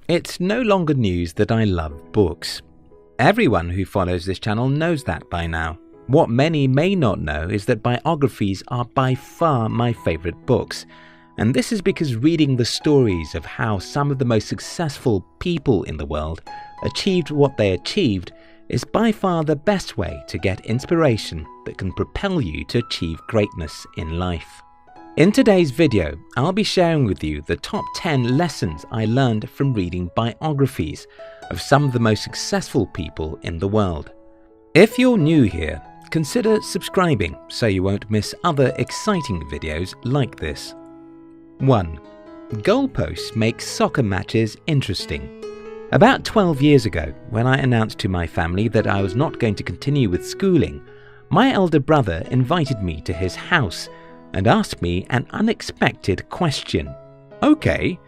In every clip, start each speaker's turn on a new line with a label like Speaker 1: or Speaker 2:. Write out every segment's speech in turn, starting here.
Speaker 1: It's no longer news that I love books. Everyone who follows this channel knows that by now. What many may not know is that biographies are by far my favorite books. And this is because reading the stories of how some of the most successful people in the world achieved what they achieved is by far the best way to get inspiration that can propel you to achieve greatness in life. In today's video, I'll be sharing with you the top 10 lessons I learned from reading biographies of some of the most successful people in the world. If you're new here, consider subscribing so you won't miss other exciting videos like this. 1. Goalposts make soccer matches interesting. About 12 years ago, when I announced to my family that I was not going to continue with schooling, my elder brother invited me to his house and asked me an unexpected question. Okay,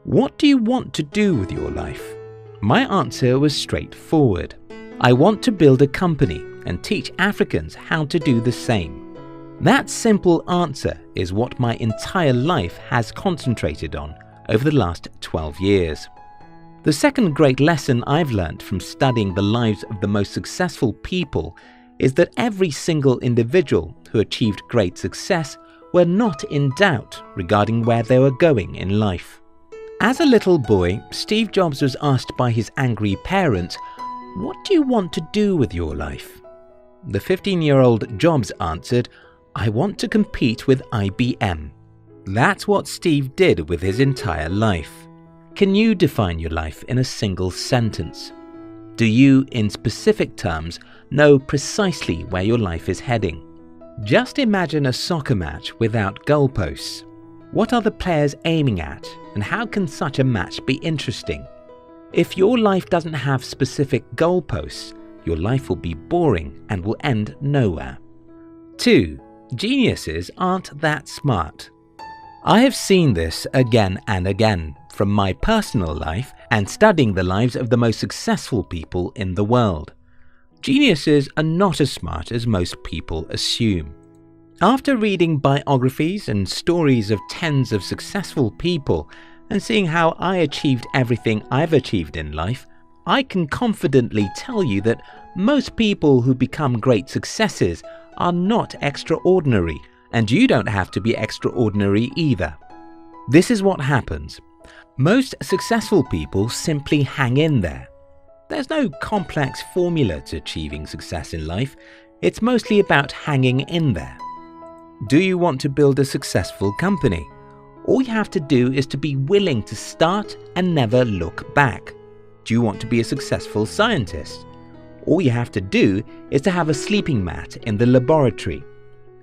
Speaker 1: what do you want to do with your life? My answer was straightforward. I want to build a company and teach Africans how to do the same. That simple answer is what my entire life has concentrated on over the last 12 years. The second great lesson I've learned from studying the lives of the most successful people is that every single individual who achieved great success were not in doubt regarding where they were going in life. As a little boy, Steve Jobs was asked by his angry parents, "What do you want to do with your life?" The 15-year-old Jobs answered, "I want to compete with IBM." That's what Steve did with his entire life. Can you define your life in a single sentence? Do you, in specific terms, know precisely where your life is heading? Just imagine a soccer match without goalposts. What are the players aiming at, and how can such a match be interesting? If your life doesn't have specific goalposts, your life will be boring and will end nowhere. 2. Geniuses aren't that smart. I have seen this again and again from my personal life and studying the lives of the most successful people in the world. Geniuses are not as smart as most people assume. After reading biographies and stories of tens of successful people and seeing how I achieved everything I've achieved in life, I can confidently tell you that most people who become great successes are not extraordinary, and you don't have to be extraordinary either. This is what happens. Most successful people simply hang in there. There's no complex formula to achieving success in life. It's mostly about hanging in there. Do you want to build a successful company? All you have to do is to be willing to start and never look back. Do you want to be a successful scientist? All you have to do is to have a sleeping mat in the laboratory.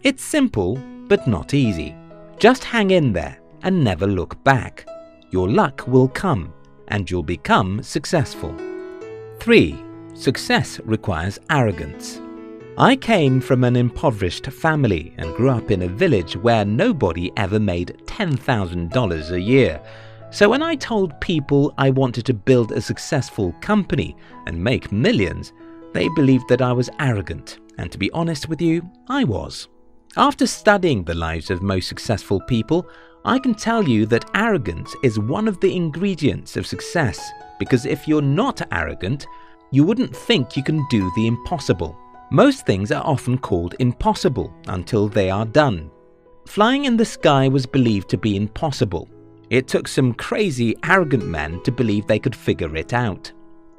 Speaker 1: It's simple, but not easy. Just hang in there and never look back. Your luck will come and you'll become successful. 3. Success requires arrogance. I came from an impoverished family and grew up in a village where nobody ever made $10,000 a year. So when I told people I wanted to build a successful company and make millions, they believed that I was arrogant, and to be honest with you, I was. After studying the lives of most successful people, I can tell you that arrogance is one of the ingredients of success, because if you're not arrogant, you wouldn't think you can do the impossible. Most things are often called impossible until they are done. Flying in the sky was believed to be impossible. It took some crazy, arrogant men to believe they could figure it out.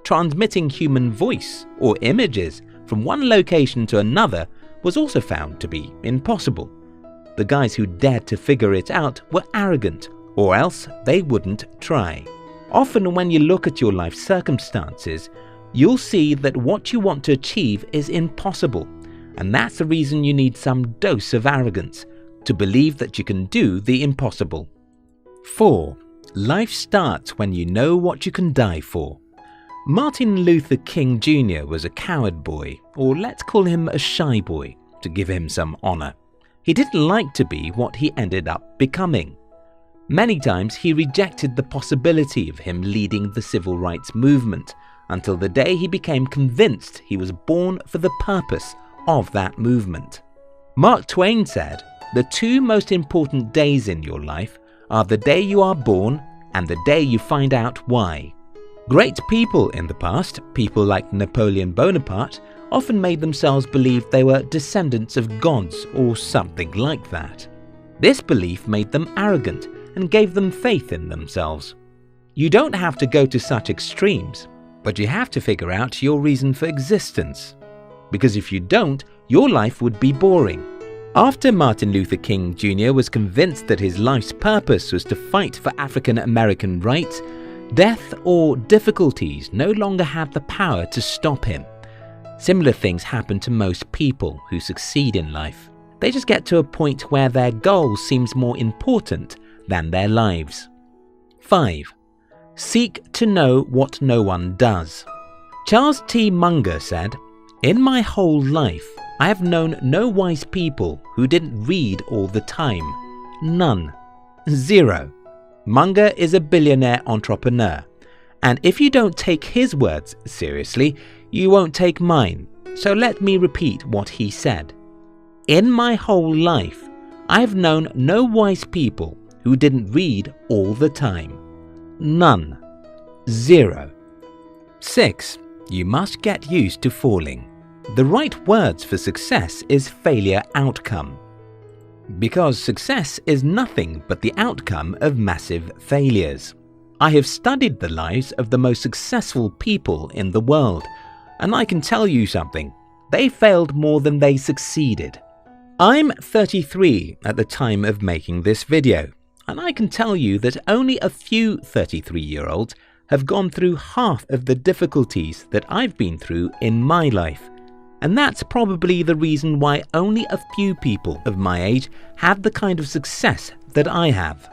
Speaker 1: Transmitting human voice or images from one location to another was also found to be impossible. The guys who dared to figure it out were arrogant, or else they wouldn't try. Often when you look at your life circumstances, you'll see that what you want to achieve is impossible, and that's the reason you need some dose of arrogance, to believe that you can do the impossible. 4. Life starts when you know what you can die for. Martin Luther King Jr. was a coward boy, or let's call him a shy boy, to give him some honor. He didn't like to be what he ended up becoming. Many times he rejected the possibility of him leading the civil rights movement, until the day he became convinced he was born for the purpose of that movement. Mark Twain said, "The two most important days in your life are the day you are born and the day you find out why." Great people in the past, people like Napoleon Bonaparte, often made themselves believe they were descendants of gods or something like that. This belief made them arrogant and gave them faith in themselves. You don't have to go to such extremes, but you have to figure out your reason for existence. Because if you don't, your life would be boring. After Martin Luther King Jr. was convinced that his life's purpose was to fight for African American rights, death or difficulties no longer had the power to stop him. Similar things happen to most people who succeed in life. They just get to a point where their goal seems more important than their lives. 5. Seek to know what no one does. Charles T. Munger said, "In my whole life, I have known no wise people who didn't read all the time. None. Zero." Munger is a billionaire entrepreneur, and if you don't take his words seriously, you won't take mine. So let me repeat what he said. "In my whole life, I have known no wise people who didn't read all the time. None. Zero." 6. You must get used to falling. The right words for success is failure outcome. Because success is nothing but the outcome of massive failures. I have studied the lives of the most successful people in the world, and I can tell you something. They failed more than they succeeded. I'm 33 at the time of making this video, and I can tell you that only a few 33-year-olds have gone through half of the difficulties that I've been through in my life. And that's probably the reason why only a few people of my age have the kind of success that I have.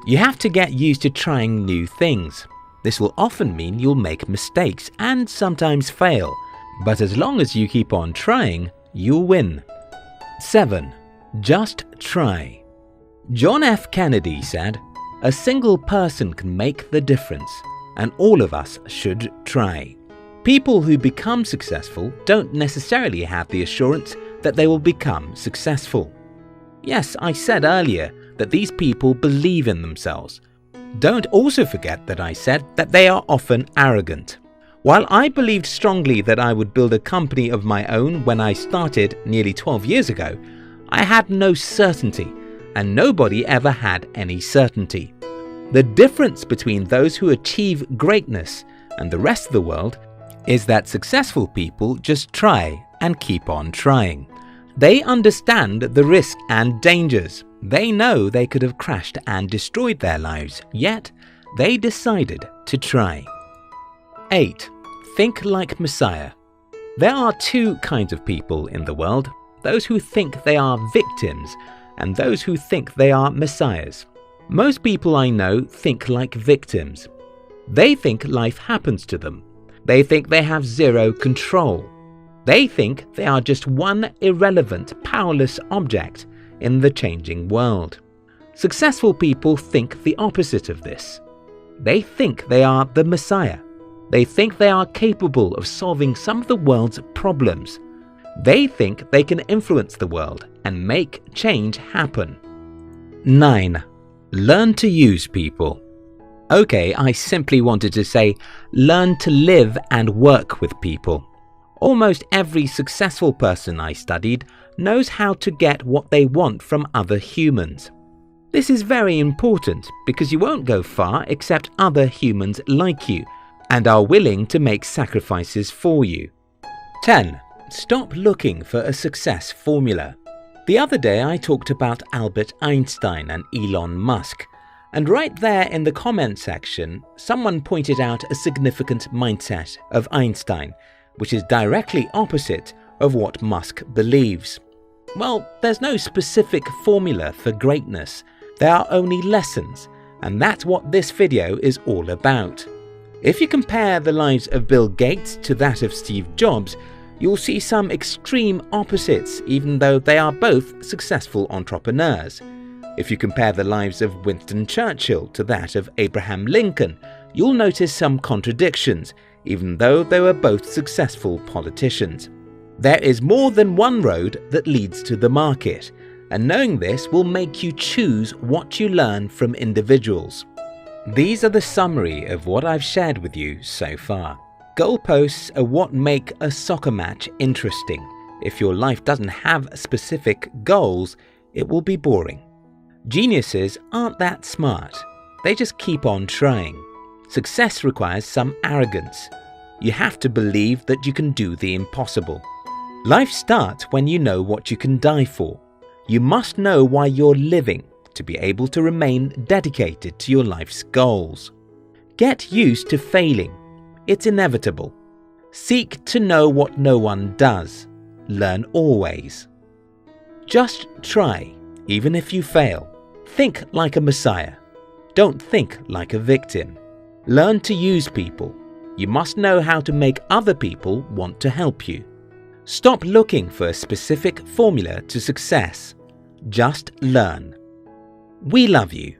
Speaker 1: You have to get used to trying new things. This will often mean you'll make mistakes and sometimes fail, but as long as you keep on trying, you'll win. 7. Just try. John F. Kennedy said, "A single person can make the difference, and all of us should try." People who become successful don't necessarily have the assurance that they will become successful. Yes, I said earlier that these people believe in themselves. Don't also forget that I said that they are often arrogant. While I believed strongly that I would build a company of my own when I started nearly 12 years ago, I had no certainty, and nobody ever had any certainty. The difference between those who achieve greatness and the rest of the world is that successful people just try and keep on trying. They understand the risk and dangers. They know they could have crashed and destroyed their lives, yet they decided to try. 8. Think like Messiah. There are two kinds of people in the world, those who think they are victims and those who think they are messiahs. Most people I know think like victims. They think life happens to them. They think they have zero control. They think they are just one irrelevant, powerless object in the changing world. Successful people think the opposite of this. They think they are the Messiah. They think they are capable of solving some of the world's problems. They think they can influence the world and make change happen. 9. Learn to use people. Okay, I simply wanted to say, learn to live and work with people. Almost every successful person I studied knows how to get what they want from other humans. This is very important because you won't go far except other humans like you and are willing to make sacrifices for you. 10. Stop looking for a success formula. The other day I talked about Albert Einstein and Elon Musk. And right there in the comment section, someone pointed out a significant mindset of Einstein, which is directly opposite of what Musk believes. Well, there's no specific formula for greatness. There are only lessons, and that's what this video is all about. If you compare the lives of Bill Gates to that of Steve Jobs, you'll see some extreme opposites, even though they are both successful entrepreneurs. If you compare the lives of Winston Churchill to that of Abraham Lincoln, you'll notice some contradictions, even though they were both successful politicians. There is more than one road that leads to the market, and knowing this will make you choose what you learn from individuals. These are the summary of what I've shared with you so far. Goalposts are what make a soccer match interesting. If your life doesn't have specific goals, it will be boring. Geniuses aren't that smart. They just keep on trying. Success requires some arrogance. You have to believe that you can do the impossible. Life starts when you know what you can die for. You must know why you're living to be able to remain dedicated to your life's goals. Get used to failing. It's inevitable. Seek to know what no one does. Learn always. Just try, even if you fail. Think like a messiah. Don't think like a victim. Learn to use people. You must know how to make other people want to help you. Stop looking for a specific formula to success. Just learn. We love you.